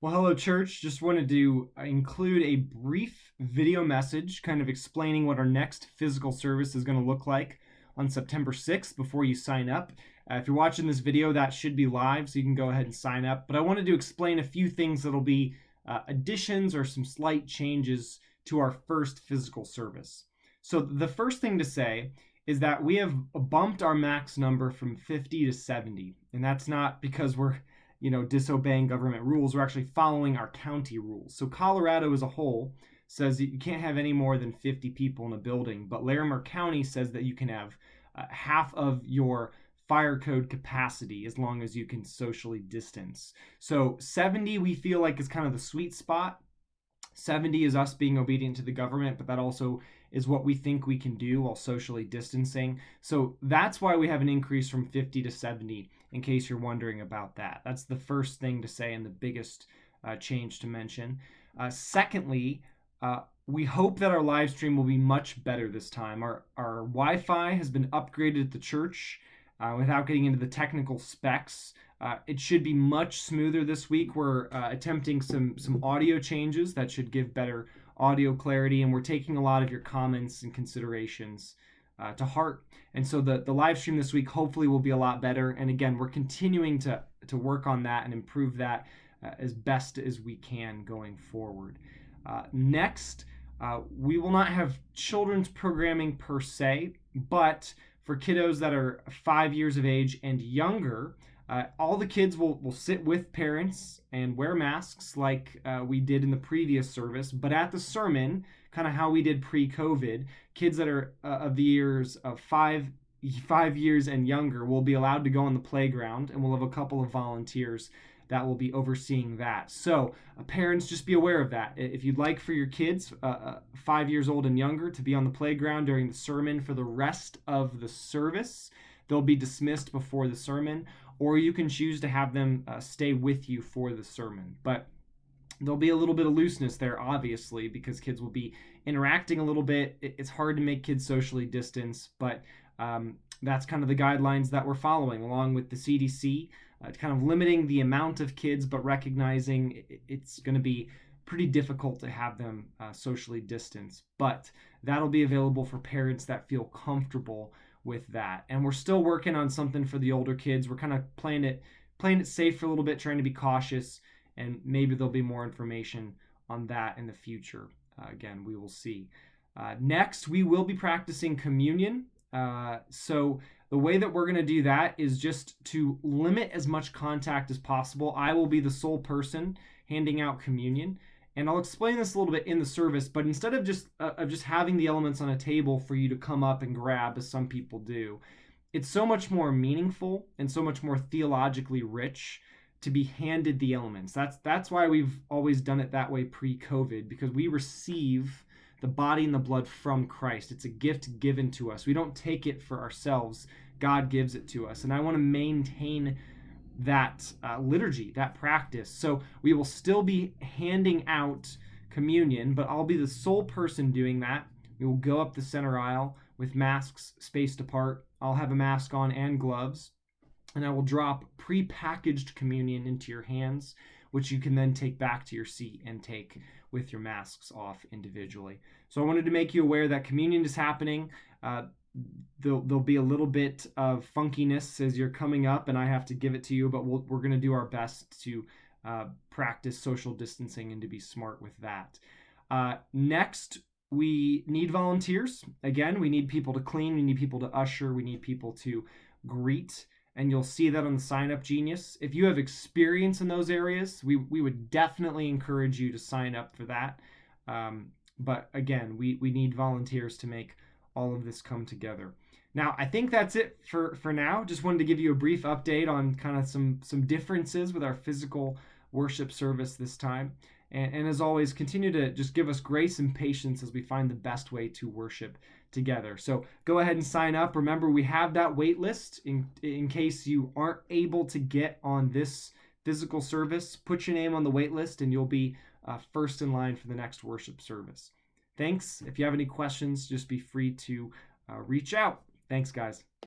Well, hello, church. Just wanted to include a brief video message kind of explaining what our next physical service is going to look like on September 6th before you sign up. If you're watching this video, that should be live, so you can go ahead and sign up. But I wanted to explain a few things that'll be additions or some slight changes to our first physical service. So, the first thing to say is that we have bumped our max number from 50 to 70. And that's not because we're disobeying government rules. We're actually following our county rules. So Colorado as a whole says that you can't have any more than 50 people in a building, but Larimer County says that you can have half of your fire code capacity as long as you can socially distance. So 70 we feel like is kind of the sweet spot. 70 is us being obedient to the government, but that also is what we think we can do while socially distancing. So that's why we have an increase from 50 to 70, in case you're wondering about that. That's the first thing to say and the biggest change to mention. Secondly, we hope that our live stream will be much better this time. Our Wi-Fi has been upgraded at the church. Without getting into the technical specs, it should be much smoother this week. We're attempting some audio changes that should give better audio clarity, and we're taking a lot of your comments and considerations to heart. And so the live stream this week hopefully will be a lot better. And again, we're continuing to work on that and improve that as best as we can going forward. Next, we will not have children's programming per se, but for kiddos that are 5 years of age and younger, all the kids will sit with parents and wear masks like we did in the previous service. But at the sermon, kind of how we did pre-COVID, kids that are of the years of 5 years and younger will be allowed to go on the playground, and we'll have a couple of volunteers that will be overseeing that. So parents, just be aware of that. If you'd like for your kids 5 years old and younger to be on the playground during the sermon for the rest of the service, they'll be dismissed before the sermon, or you can choose to have them stay with you for the sermon. But there'll be a little bit of looseness there, obviously, because kids will be interacting a little bit. It's hard to make kids socially distance, but that's kind of the guidelines that we're following, along with the CDC, kind of limiting the amount of kids, but recognizing it's going to be pretty difficult to have them socially distance. But that'll be available for parents that feel comfortable with that. And we're still working on something for the older kids. We're kind of playing it safe for a little bit, trying to be cautious, and maybe there'll be more information on that in the future. Again, we will see. Next, we will be practicing communion. So the way that we're going to do that is just to limit as much contact as possible. I will be the sole person handing out communion, and I'll explain this a little bit in the service. But instead of just having the elements on a table for you to come up and grab, as some people do, it's so much more meaningful and so much more theologically rich to be handed the elements. That's why we've always done it that way pre-COVID, because we receive the body and the blood from Christ. It's a gift given to us. We don't take it for ourselves. God gives it to us. And I want to maintain that liturgy, that practice. So we will still be handing out communion, but I'll be the sole person doing that. We will go up the center aisle with masks spaced apart. I'll have a mask on and gloves, and I will drop pre-packaged communion into your hands, which you can then take back to your seat and take with your masks off individually. So I wanted to make you aware that communion is happening. There'll be a little bit of funkiness as you're coming up, and I have to give it to you, but we're going to do our best to practice social distancing and to be smart with that. Next, we need volunteers. Again, we need people to clean, we need people to usher, we need people to greet, and you'll see that on the Sign Up Genius. If you have experience in those areas, we would definitely encourage you to sign up for that. But again, we need volunteers to make all of this come together. Now, I think that's it for now. Just wanted to give you a brief update on kind of some differences with our physical worship service this time. And as always, continue to just give us grace and patience as we find the best way to worship together. So go ahead and sign up. Remember, we have that wait list in case you aren't able to get on this physical service. Put your name on the wait list and you'll be first in line for the next worship service. Thanks. If you have any questions, just be free to reach out. Thanks, guys.